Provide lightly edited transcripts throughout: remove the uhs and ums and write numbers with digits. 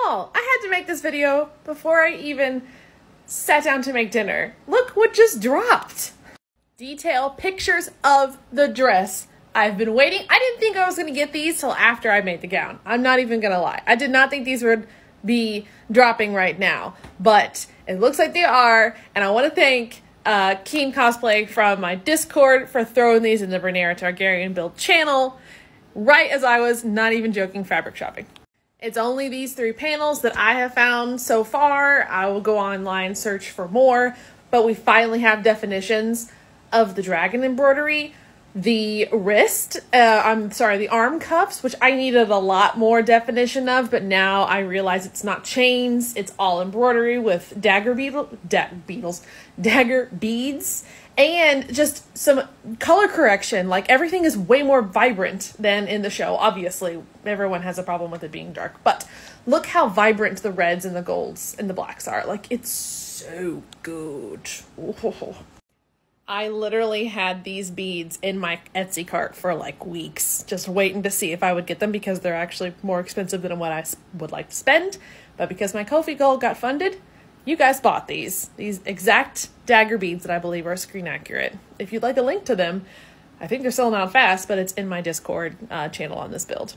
y'all, I had to make this video before I even sat down to make dinner. Look what just dropped. Detail pictures of the dress. I've been waiting. I didn't think I was going to get these till after I made the gown. I'm not even going to lie. I did not think these would be dropping right now, but it looks like they are. And I want to thank Keen Cosplay from my Discord for throwing these in the Rhaenyra Targaryen build channel right as I was, not even joking, fabric shopping. It's only these 3 panels that I have found so far. I will go online, search for more, but we finally have definitions of the dragon embroidery. The the arm cuffs, which I needed a lot more definition of, but now I realize it's not chains, it's all embroidery with dagger beads, and just some color correction. Like, everything is way more vibrant than in the show. Obviously, everyone has a problem with it being dark, but look how vibrant the reds and the golds and the blacks are. Like, it's so good. Oh. I literally had these beads in my Etsy cart for like weeks, just waiting to see if I would get them because they're actually more expensive than what I would like to spend. But because my Ko-fi goal got funded, you guys bought these exact dagger beads that I believe are screen accurate. If you'd like a link to them, I think they're selling out fast, but it's in my Discord channel on this build.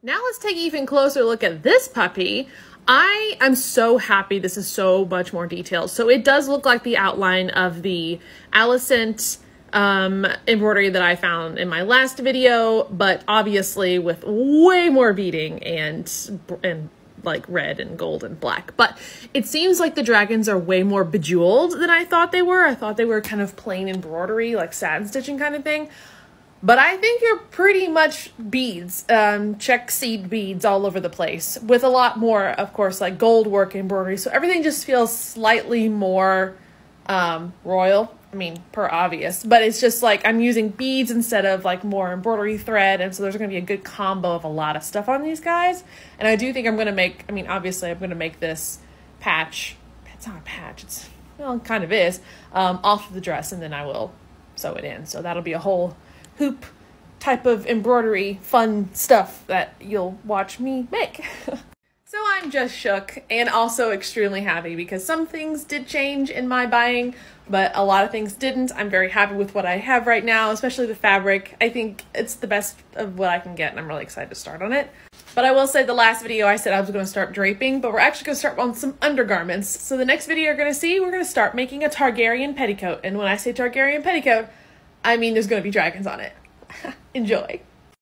Now let's take an even closer look at this puppy. I am so happy this is so much more detailed. So it does look like the outline of the Alicent embroidery that I found in my last video, but obviously with way more beading and like red and gold and black. But it seems like the dragons are way more bejeweled than I thought they were. I thought they were kind of plain embroidery, like satin stitching kind of thing. But I think you're pretty much beads, check seed beads all over the place, with a lot more, of course, like gold work embroidery. So everything just feels slightly more royal. I mean, per obvious, but it's just like I'm using beads instead of like more embroidery thread. And so there's going to be a good combo of a lot of stuff on these guys. And I do think I'm going to make, obviously I'm going to make this patch. It's not a patch. It kind of is, off of the dress, and then I will sew it in. So that'll be a whole hoop type of embroidery fun stuff that you'll watch me make. So I'm just shook and also extremely happy because some things did change in my buying, but a lot of things didn't. I'm very happy with what I have right now, especially the fabric. I think it's the best of what I can get, and I'm really excited to start on it. But I will say the last video I said I was going to start draping, but we're actually going to start on some undergarments. So the next video you're going to see, we're going to start making a Targaryen petticoat. And when I say Targaryen petticoat, I mean there's going to be dragons on it. Enjoy.